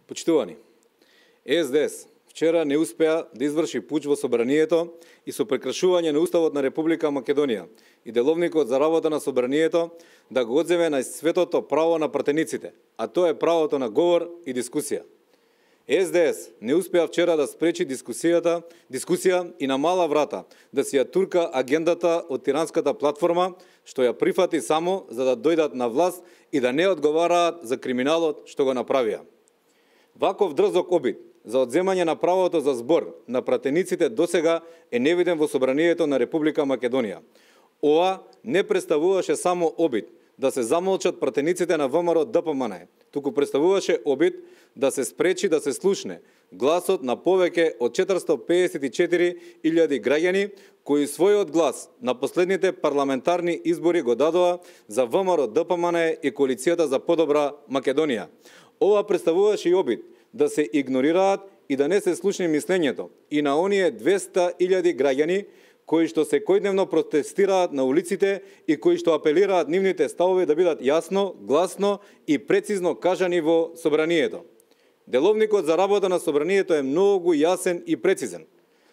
Почитувани, СДС вчера не успеа да изврши пуч во собранието и со прекршување на Уставот на Република Македонија и деловникот за работа на собранието да го одземе на светото право на пратениците, а тоа е правото на говор и дискусија. СДС не успеа вчера да спречи дискусија и на мала врата да си ја турка агендата од тиранската платформа, што ја прифати само за да дојдат на власт и да не одговараат за криминалот што го направија. Ваков дрзок обид за одземање на правото за збор на пратениците досега е невиден во собранието на Република Македонија. Ова не представуваше само обид да се замолчат пратениците на ВМРО ДПМН, туку представуваше обид да се спречи да се слушне гласот на повеќе од 454.000 граѓани кои својот глас на последните парламентарни избори го дадоа за ВМРО ДПМН и коалицијата за подобра Македонија. Ова представуваше и обид да се игнорираат и да не се слушне мислењето и на оние 200.000 граѓани кои што секојдневно протестираат на улиците и кои што апелираат нивните ставови да бидат јасно, гласно и прецизно кажани во собранието. Деловникот за работа на собранието е многу јасен и прецизен.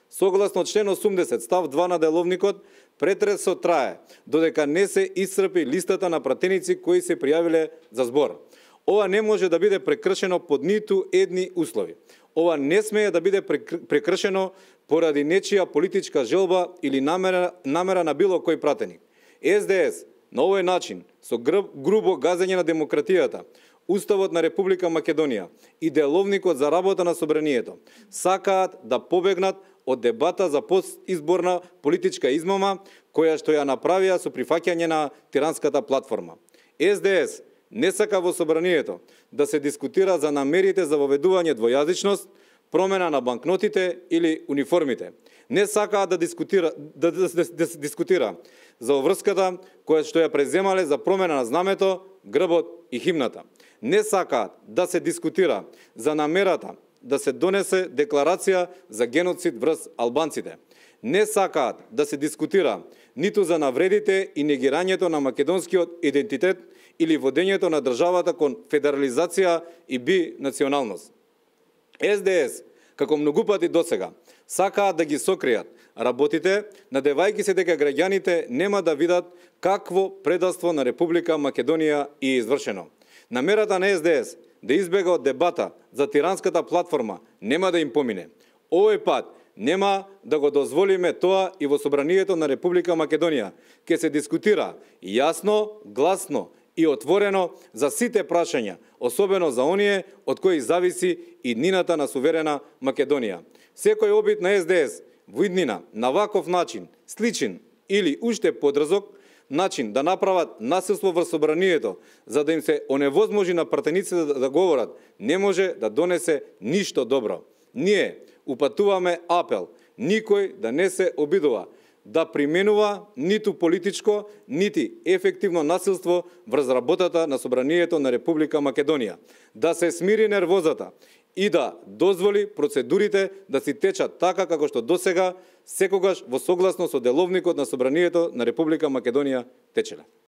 Согласно член 80 став 2 на деловникот, претресот трае додека не се исцрпи листата на пратеници кои се пријавиле за збор. Ова не може да биде прекршено под ниту едни услови. Ова не смее да биде прекршено поради нечија политичка желба или намера на било кој пратеник. СДС на овој начин, со грубо газење на демократијата, Уставот на Република Македонија и деловникот за работа на собранието, сакаат да побегнат од дебата за постизборна политичка измама, која што ја направија со прифаќање на тиранската платформа. СДС не сака во собранието да се дискутира за намерите за воведување двојазичност, промена на банкнотите или униформите. Не сакаат да се дискутира за обврската која што ја преземале за промена на знамето, грбот и химната. Не сакаат да се дискутира за намерата да се донесе декларација за геноцид врз албанците. Не сакаат да се дискутира ниту за навредите и негирањето на македонскиот идентитет или водењето на државата кон федерализација и бинационалност. СДС, како многу пати досега, сакаат да ги сокријат работите, надевајќи се дека граѓаните нема да видат какво предавство на Република Македонија е извршено. Намерата на СДС да избега од дебата за тиранската платформа нема да им помине. Овој пат нема да го дозволиме тоа и во собранието на Република Македонија. Ке се дискутира јасно, гласно и отворено за сите прашања, особено за оние од кои зависи иднината на суверена Македонија. Секој обид на СДС во иднина на ваков начин, сличен или уште подрзок начин да направат насилство врз собранието, за да им се оневозможи на пратениците да говорат, не може да донесе ништо добро. Ние упатуваме апел, никој да не се обидува да применува ниту политичко, нити ефективно насилство врз работата на собранието на Република Македонија, да се смири нервозата и да дозволи процедурите да си течат така како што досега секогаш во согласно со деловникот на собранието на Република Македонија течеле.